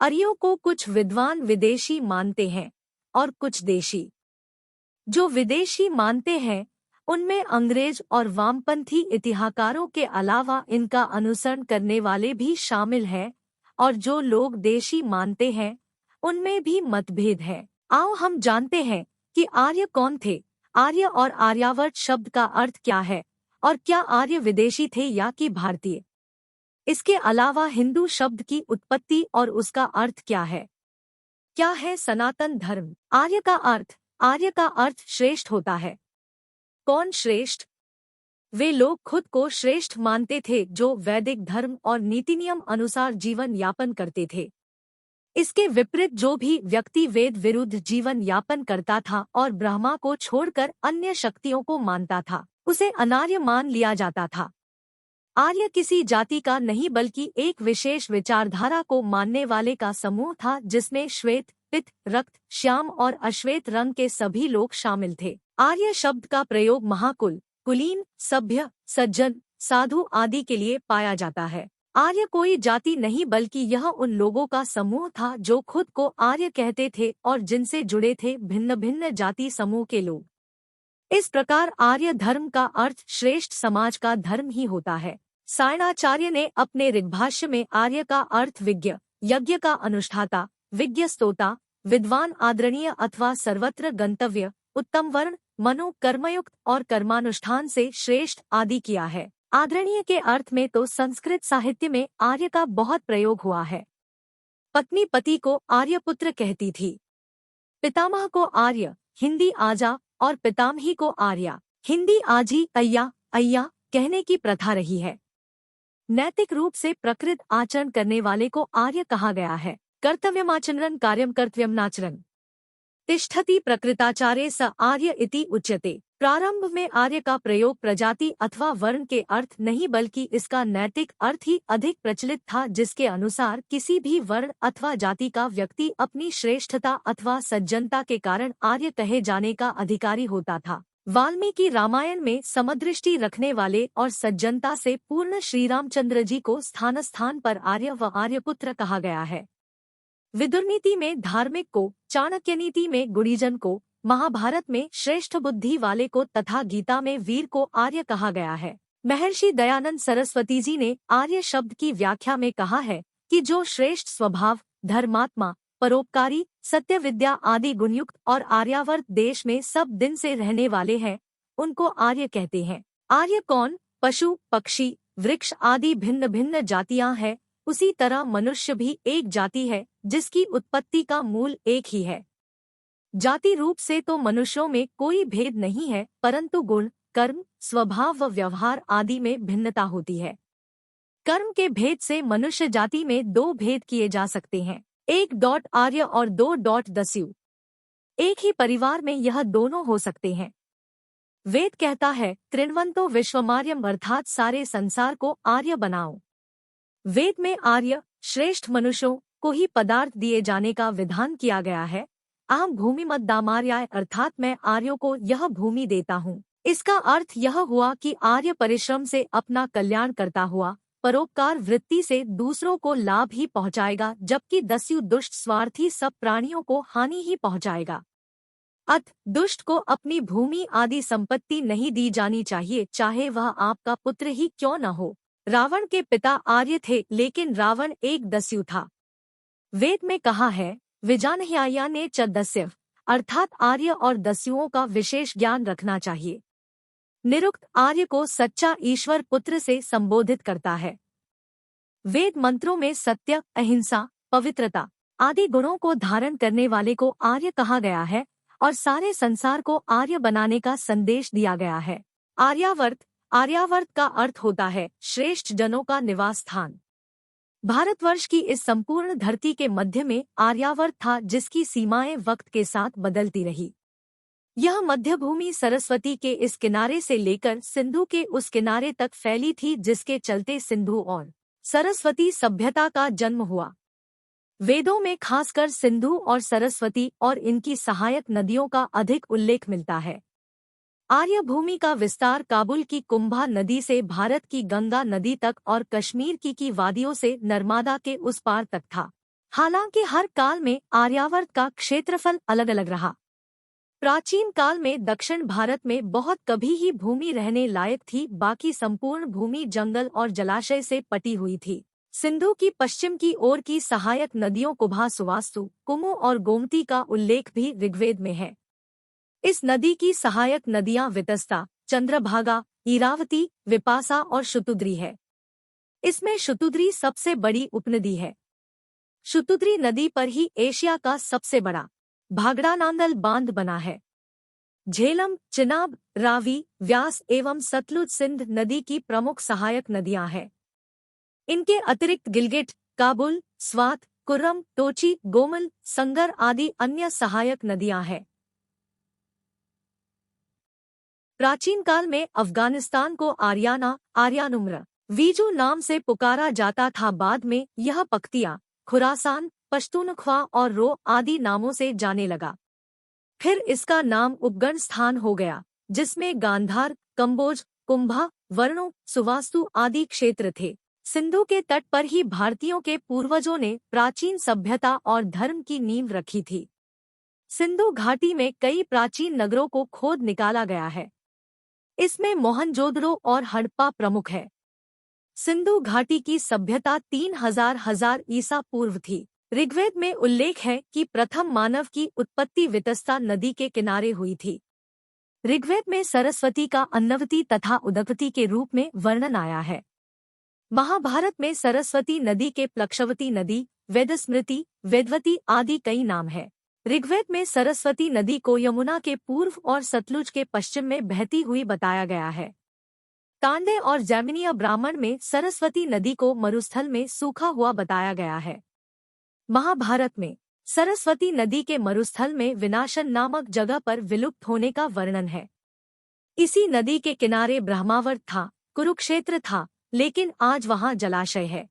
आर्यों को कुछ विद्वान विदेशी मानते हैं और कुछ देशी। जो विदेशी मानते हैं उनमें अंग्रेज और वामपंथी इतिहासकारों के अलावा इनका अनुसरण करने वाले भी शामिल हैं, और जो लोग देशी मानते हैं उनमें भी मतभेद है। आओ हम जानते हैं कि आर्य कौन थे, आर्य और आर्यावर्त शब्द का अर्थ क्या है, और क्या आर्य विदेशी थे या कि भारतीय। इसके अलावा हिंदू शब्द की उत्पत्ति और उसका अर्थ क्या है। क्या है सनातन धर्म। आर्य का अर्थ श्रेष्ठ होता है। कौन श्रेष्ठ। वे लोग खुद को श्रेष्ठ मानते थे जो वैदिक धर्म और नीति नियम अनुसार जीवन यापन करते थे। इसके विपरीत जो भी व्यक्ति वेद विरुद्ध जीवन यापन करता था और ब्रह्मा को छोड़कर अन्य शक्तियों को मानता था, उसे अनार्य मान लिया जाता था। आर्य किसी जाति का नहीं बल्कि एक विशेष विचारधारा को मानने वाले का समूह था, जिसमें श्वेत, पित्त, रक्त, श्याम और अश्वेत रंग के सभी लोग शामिल थे। आर्य शब्द का प्रयोग महाकुल, कुलीन, सभ्य, सज्जन, साधु आदि के लिए पाया जाता है। आर्य कोई जाति नहीं बल्कि यह उन लोगों का समूह था जो खुद को आर्य कहते थे और जिनसे जुड़े थे भिन्न भिन्न जाति समूह के लोग। इस प्रकार आर्य धर्म का अर्थ श्रेष्ठ समाज का धर्म ही होता है। सायणाचार्य ने अपने ऋग्भाष्य में आर्य का अर्थ विज्ञ, यज्ञ का अनुष्ठाता, विज्ञ स्तोता, विद्वान, आदरणीय अथवा सर्वत्र गंतव्य, उत्तम वर्ण, मनो, कर्मयुक्त और कर्मानुष्ठान से श्रेष्ठ आदि किया है। आदरणीय के अर्थ में तो संस्कृत साहित्य में आर्य का बहुत प्रयोग हुआ है। पत्नी पति को आर्यपुत्र कहती थी। पितामह को आर्य, हिंदी आजा, और पितामही को आर्या, हिंदी आजी, अय्या कहने की प्रथा रही है। नैतिक रूप से प्रकृत आचरण करने वाले को आर्य कहा गया है। कर्तव्यमाचरण कार्यम कर्तव्यम नाचरन् तिष्ठति प्रकृताचारे स आर्य इति उच्यते। प्रारंभ में आर्य का प्रयोग प्रजाति अथवा वर्ण के अर्थ नहीं बल्कि इसका नैतिक अर्थ ही अधिक प्रचलित था, जिसके अनुसार किसी भी वर्ण अथवा जाति का व्यक्ति अपनी श्रेष्ठता अथवा सज्जनता के कारण आर्य कहे जाने का अधिकारी होता था। वाल्मीकि रामायण में समदृष्टि रखने वाले और सज्जनता से पूर्ण श्री रामचंद्र जी को स्थान स्थान पर आर्य व आर्यपुत्र कहा गया है। विदुरनीति में धार्मिक को, चाणक्य नीति में गुणीजन को, महाभारत में श्रेष्ठ बुद्धि वाले को तथा गीता में वीर को आर्य कहा गया है। महर्षि दयानंद सरस्वती जी ने आर्य शब्द की व्याख्या में कहा है कि जो श्रेष्ठ स्वभाव, धर्मात्मा, परोपकारी, सत्य विद्या आदि गुणयुक्त और आर्यावर्त देश में सब दिन से रहने वाले हैं, उनको आर्य कहते हैं। आर्य कौन। पशु, पक्षी, वृक्ष आदि भिन्न भिन्न जातियां हैं, उसी तरह मनुष्य भी एक जाति है जिसकी उत्पत्ति का मूल एक ही है। जाति रूप से तो मनुष्यों में कोई भेद नहीं है, परंतु गुण, कर्म, स्वभाव व व्यवहार आदि में भिन्नता होती है। कर्म के भेद से मनुष्य जाति में दो भेद किए जा सकते हैं, एक आर्य और दो दस्यु। एक ही परिवार में यह दोनों हो सकते हैं। वेद कहता है कृण्वन्तो विश्वमार्यम, अर्थात सारे संसार को आर्य बनाओ। वेद में आर्य श्रेष्ठ मनुष्यों को ही पदार्थ दिए जाने का विधान किया गया है। अहम भूमि मत दामार्याय, अर्थात मैं आर्यों को यह भूमि देता हूँ। इसका अर्थ यह हुआ कि आर्य परिश्रम से अपना कल्याण करता हुआ परोपकार वृत्ति से दूसरों को लाभ ही पहुँचाएगा, जबकि दस्यु दुष्ट स्वार्थी सब प्राणियों को हानि ही पहुँचाएगा। अत दुष्ट को अपनी भूमि आदि संपत्ति नहीं दी जानी चाहिए, चाहे वह आपका पुत्र ही क्यों न हो। रावण के पिता आर्य थे, लेकिन रावण एक दस्यु था। वेद में कहा है विजानह्याया ने च दस्यव, अर्थात आर्य और दस्युओं का विशेष ज्ञान रखना चाहिए। निरुक्त आर्य को सच्चा ईश्वर पुत्र से संबोधित करता है। वेद मंत्रों में सत्य, अहिंसा, पवित्रता आदि गुणों को धारण करने वाले को आर्य कहा गया है और सारे संसार को आर्य बनाने का संदेश दिया गया है। आर्यावर्त का अर्थ होता है श्रेष्ठ जनों का निवास स्थान। भारतवर्ष की इस संपूर्ण धरती के मध्य में आर्यावर्त था, जिसकी सीमाएं वक्त के साथ बदलती रही। यह मध्य भूमि सरस्वती के इस किनारे से लेकर सिंधु के उस किनारे तक फैली थी, जिसके चलते सिंधु और सरस्वती सभ्यता का जन्म हुआ। वेदों में खासकर सिंधु और सरस्वती और इनकी सहायक नदियों का अधिक उल्लेख मिलता है। आर्य भूमि का विस्तार काबुल की कुंभा नदी से भारत की गंगा नदी तक और कश्मीर की वादियों से नर्मदा के उस पार तक था। हालांकि हर काल में आर्यावर्त का क्षेत्रफल अलग अलग रहा। प्राचीन काल में दक्षिण भारत में बहुत कभी ही भूमि रहने लायक थी, बाकी संपूर्ण भूमि जंगल और जलाशय से पटी हुई थी। सिंधु की पश्चिम की ओर की सहायक नदियों कुभा, सुवास्तु, कुमु और गोमती का उल्लेख भी ऋग्वेद में है। इस नदी की सहायक नदियां वितस्ता, चंद्रभागा, इरावती, विपासा और शुतुद्री है। इसमें शुतुद्री सबसे बड़ी उपनदी है। शुतुद्री नदी पर ही एशिया का सबसे बड़ा भागड़ानांगल बांध बना है। झेलम, चिनाब, रावी, व्यास एवं सतलुज सिंध नदी की प्रमुख सहायक नदियां हैं। इनके अतिरिक्त गिलगिट, काबुल, स्वात, कुर्रम, टोची, गोमल, संगर आदि अन्य सहायक नदियां हैं। प्राचीन काल में अफगानिस्तान को आर्याना, आर्यानुम्र, वीजू नाम से पुकारा जाता था। बाद में यह पख्तिया, खुरासान, पश्तूनख्वा और रो आदि नामों से जाने लगा। फिर इसका नाम उपगण स्थान हो गया, जिसमें गांधार, कंबोज, कुंभा, वर्णो, सुवास्तु आदि क्षेत्र थे। सिंधु के तट पर ही भारतीयों के पूर्वजों ने प्राचीन सभ्यता और धर्म की नींव रखी थी। सिंधु घाटी में कई प्राचीन नगरों को खोद निकाला गया है। इसमें मोहनजोदड़ो और हड़प्पा प्रमुख है। सिंधु घाटी की सभ्यता 3000 ईसा पूर्व थी। ऋग्वेद में उल्लेख है कि प्रथम मानव की उत्पत्ति वितस्ता नदी के किनारे हुई थी। ऋग्वेद में सरस्वती का अन्नवती तथा उदकवती के रूप में वर्णन आया है। महाभारत में सरस्वती नदी के प्लक्षवती नदी, वेदस्मृति, वेदवती आदि कई नाम है। ऋग्वेद में सरस्वती नदी को यमुना के पूर्व और सतलुज के पश्चिम में बहती हुई बताया गया है। तांडे और जैमिनीय ब्राह्मण में सरस्वती नदी को मरुस्थल में सूखा हुआ बताया गया है। महाभारत में सरस्वती नदी के मरुस्थल में विनाशन नामक जगह पर विलुप्त होने का वर्णन है। इसी नदी के किनारे ब्रह्मावर्त था, कुरुक्षेत्र था, लेकिन आज वहां जलाशय है।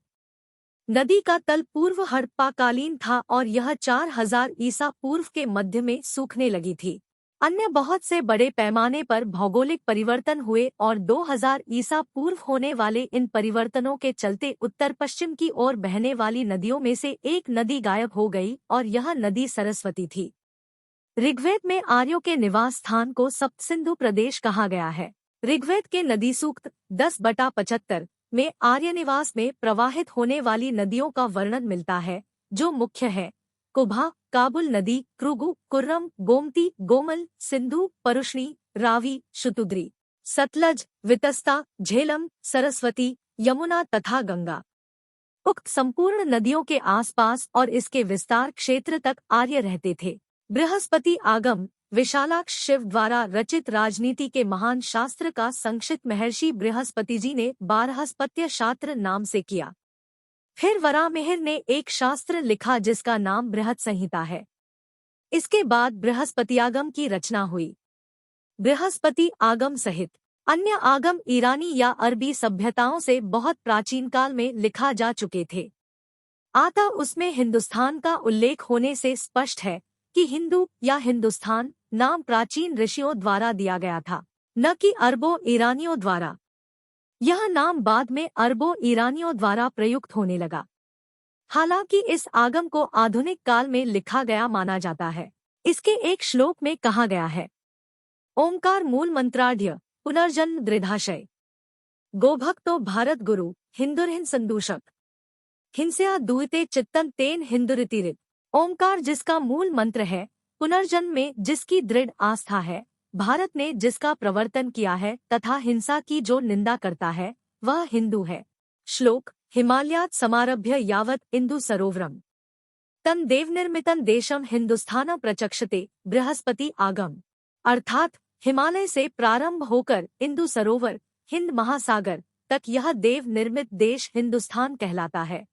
नदी का तल पूर्व हड़प्पाकालीन था और यह 4000 ईसा पूर्व के मध्य में सूखने लगी थी। अन्य बहुत से बड़े पैमाने पर भौगोलिक परिवर्तन हुए और 2000 ईसा पूर्व होने वाले इन परिवर्तनों के चलते उत्तर पश्चिम की ओर बहने वाली नदियों में से एक नदी गायब हो गई और यह नदी सरस्वती थी। ऋग्वेद में आर्यों के निवास स्थान को सप्तसिंधु प्रदेश कहा गया है। ऋग्वेद के नदी सूक्त 10/75 में आर्य निवास में प्रवाहित होने वाली नदियों का वर्णन मिलता है, जो मुख्य है कुभा, काबुल नदी, कृगु, कुर्रम, गोमती, गोमल, सिंधु, परुष्णी, रावी, शुतुद्री, सतलज, वितस्ता, झेलम, सरस्वती, यमुना तथा गंगा। उक्त संपूर्ण नदियों के आसपास और इसके विस्तार क्षेत्र तक आर्य रहते थे। बृहस्पति आगम, विशालाक्ष शिव द्वारा रचित राजनीति के महान शास्त्र का संक्षिप्त महर्षि बृहस्पति जी ने बारहस्पत्य शास्त्र नाम से किया। फिर वराहमिहिर ने एक शास्त्र लिखा जिसका नाम बृहत् संहिता है। इसके बाद बृहस्पत्यागम की रचना हुई। बृहस्पति आगम सहित अन्य आगम ईरानी या अरबी सभ्यताओं से बहुत प्राचीन काल में लिखा जा चुके थे। अतः उसमें हिंदुस्तान का उल्लेख होने से स्पष्ट है कि हिंदू या हिंदुस्तान नाम प्राचीन ऋषियों द्वारा दिया गया था, न कि अरबों ईरानियों द्वारा। यह नाम बाद में अरबों ईरानियों द्वारा प्रयुक्त होने लगा। हालांकि इस आगम को आधुनिक काल में लिखा गया माना जाता है। इसके एक श्लोक में कहा गया है, ओंकार मूल मंत्राढ़ पुनर्जन्म दृढ़ाशय, गोभक्तो भारत गुरु हिंदुरहिंद संदूषक, हिंसया दुईते चित्तन तेन हिंदुरितिरित। ओंकार जिसका मूल मंत्र है, पुनर्जन्म में जिसकी दृढ़ आस्था है, भारत ने जिसका प्रवर्तन किया है तथा हिंसा की जो निंदा करता है, वह हिंदू है। श्लोक, हिमालयात् समारभ्य यावत् इंदु सरोवरम तन देवनिर्मितं देशम हिंदुस्थान प्रचक्षते बृहस्पति आगम। अर्थात हिमालय से प्रारंभ होकर इंदु सरोवर, हिंद महासागर तक यह देव निर्मित देश हिंदुस्तान कहलाता है।